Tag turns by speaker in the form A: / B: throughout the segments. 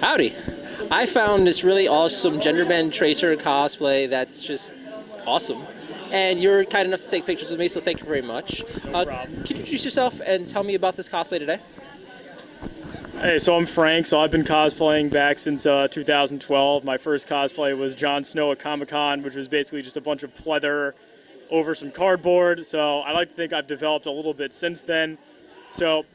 A: Howdy. I found this really awesome Genderbent Tracer cosplay that's just awesome. And you're kind enough to take pictures with me, so thank you very much.
B: No problem.
A: Can you introduce yourself and tell me about this cosplay today?
B: Hey, so I'm Frank. So I've been cosplaying back since 2012. My first cosplay was Jon Snow at Comic-Con, which was basically just a bunch of pleather over some cardboard. So I like to think I've developed a little bit since then. So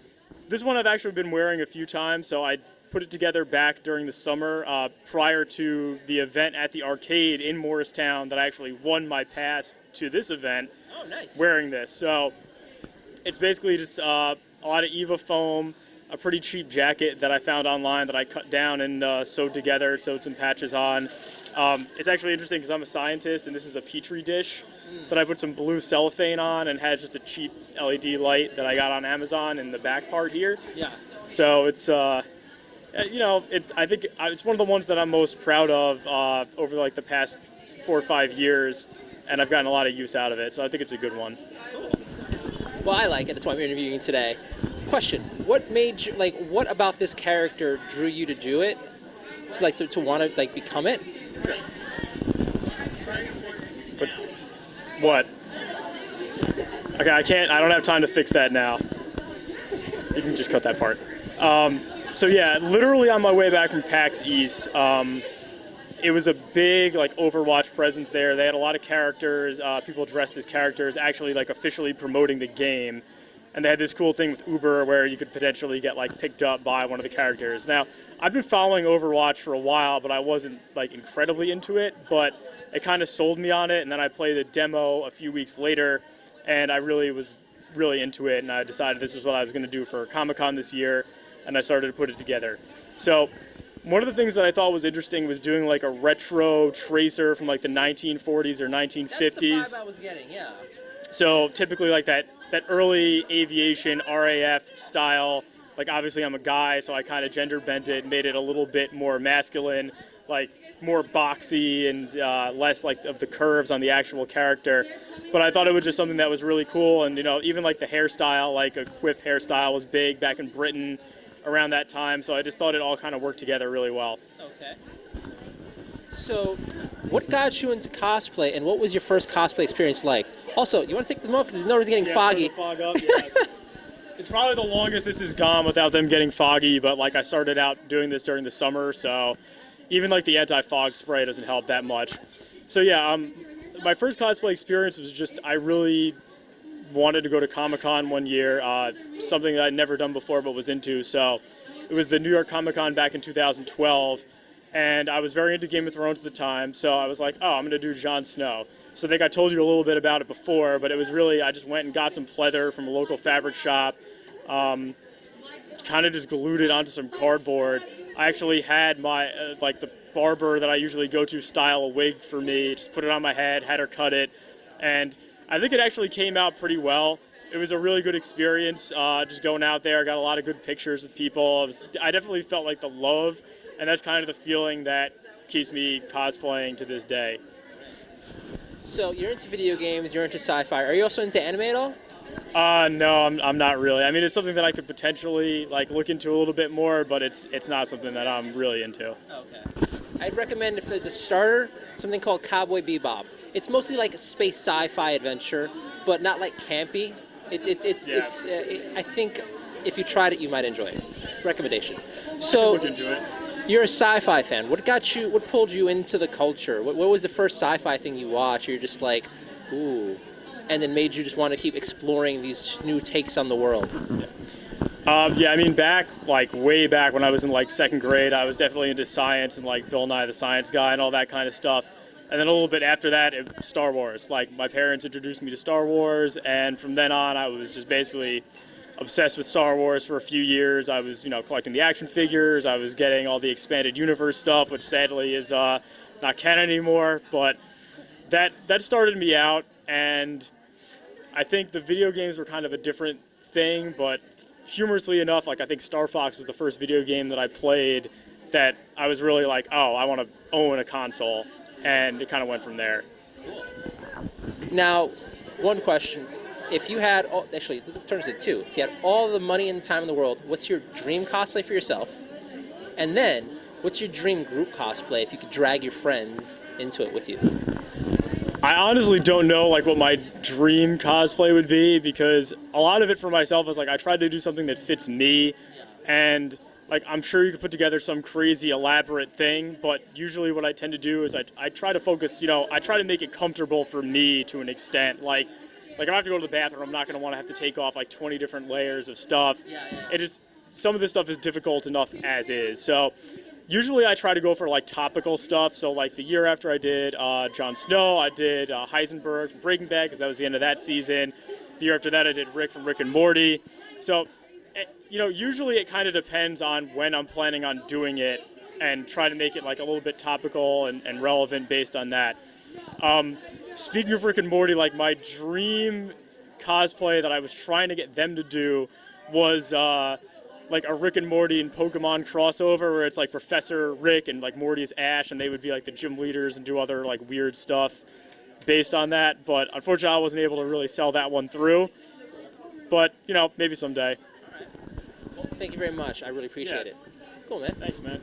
B: this one I've actually been wearing a few times. So I put it together back during the summer prior to the event at the arcade in Morristown that I actually won my pass to this event.
A: Oh, nice.
B: Wearing this. So it's basically just a lot of EVA foam, a pretty cheap jacket that I found online that I cut down and sewed together, sewed some patches on. It's actually interesting because I'm a scientist and this is a petri dish that I put some blue cellophane on and has just a cheap LED light that I got on Amazon in the back part here.
A: Yeah.
B: So it's I think it's one of the ones that I'm most proud of over like the past 4 or 5 years, and I've gotten a lot of use out of it. So I think it's a good one.
A: Cool. Well, I like it. That's why I'm interviewing you today. Question: what made you what about this character drew you to do it? To want to become it?
B: But what? Okay, I don't have time to fix that now. You can just cut that part. So yeah, literally on my way back from PAX East, it was a big Overwatch presence there. They had a lot of characters, people dressed as characters, actually officially promoting the game. And they had this cool thing with Uber where you could potentially get picked up by one of the characters. Now, I've been following Overwatch for a while, but I wasn't incredibly into it, but it kind of sold me on it. And then I played the demo a few weeks later, and I was really into it. And I decided this is what I was going to do for Comic-Con this year, and I started to put it together. So one of the things that I thought was interesting was doing a retro tracer from the 1940s or 1950s.
A: That's the vibe I was getting, yeah.
B: So typically that early aviation RAF style, obviously I'm a guy, so I kind of gender bent it, made it a little bit more masculine, more boxy and less of the curves on the actual character. But I thought it was just something that was really cool, and even the hairstyle, a quiff hairstyle was big back in Britain around that time, so I just thought it all kind of worked together really well.
A: Okay. So, what got you into cosplay, and what was your first cosplay experience like? Also, you want to take them off because there's no reason getting foggy.
B: Fog up, yeah. It's probably the longest this has gone without them getting foggy, but I started out doing this during the summer, so even the anti-fog spray doesn't help that much. So yeah, my first cosplay experience was just I really wanted to go to Comic-Con one year, something that I'd never done before but was into. So it was the New York Comic-Con back in 2012. And I was very into Game of Thrones at the time, so I was like, oh, I'm going to do Jon Snow. So I think I told you a little bit about it before, but it was really, I just went and got some pleather from a local fabric shop, kind of just glued it onto some cardboard. I actually had my, the barber that I usually go to style a wig for me, just put it on my head, had her cut it, and I think it actually came out pretty well. It was a really good experience, just going out there. I got a lot of good pictures with people. I definitely felt the love. And that's kind of the feeling that keeps me cosplaying to this day.
A: So you're into video games, you're into sci-fi. Are you also into anime at all?
B: No, I'm not really. I mean, it's something that I could potentially look into a little bit more, but it's not something that I'm really into.
A: Okay. I'd recommend, if as a starter, something called Cowboy Bebop. It's mostly a space sci-fi adventure, but not campy. I think if you tried it, you might enjoy it. Recommendation. So
B: look into it.
A: You're a sci-fi fan. What pulled you into the culture? What was the first sci-fi thing you watched? You're just ooh, and then made you just want to keep exploring these new takes on the world?
B: Yeah, I mean, way back when I was in second grade, I was definitely into science and Bill Nye the Science Guy and all that kind of stuff. And then a little bit after that, Star Wars. My parents introduced me to Star Wars, and from then on, I was just basically obsessed with Star Wars for a few years. I was, collecting the action figures. I was getting all the expanded universe stuff, which sadly is not canon anymore. But that started me out, and I think the video games were kind of a different thing. But humorously enough, I think Star Fox was the first video game that I played that I was really oh, I want to own a console, and it kind of went from there.
A: Cool. Now, one question. If you had, actually, this turns into two. If you had all the money and the time in the world, what's your dream cosplay for yourself? And then, What's your dream group cosplay if you could drag your friends into it with you?
B: I honestly don't know like what my dream cosplay would be, because a lot of it for myself is like I tried to do something that fits me, and like I'm sure you could put together some crazy elaborate thing, but usually what I tend to do is I try to focus, I try to make it comfortable for me to an extent. Like if I have to go to the bathroom, I'm not going to want to have to take off like 20 different layers of stuff. It is, some of this stuff is difficult enough as is. So usually I try to go for like topical stuff. So like the year after I did Jon Snow, I did Heisenberg from Breaking Bad, because that was the end of that season. The year after that I did Rick from Rick and Morty. So usually it kind of depends on when I'm planning on doing it, and try to make it like a little bit topical and relevant based on that. Speaking of Rick and Morty, like my dream cosplay that I was trying to get them to do was like a Rick and Morty and Pokemon crossover, where it's like Professor Rick and like Morty is Ash, and they would be like the gym leaders and do other like weird stuff based on that. But unfortunately I wasn't able to really sell that one through. But maybe someday.
A: Well, thank you very much. I really appreciate it. Cool, man.
B: Thanks, man.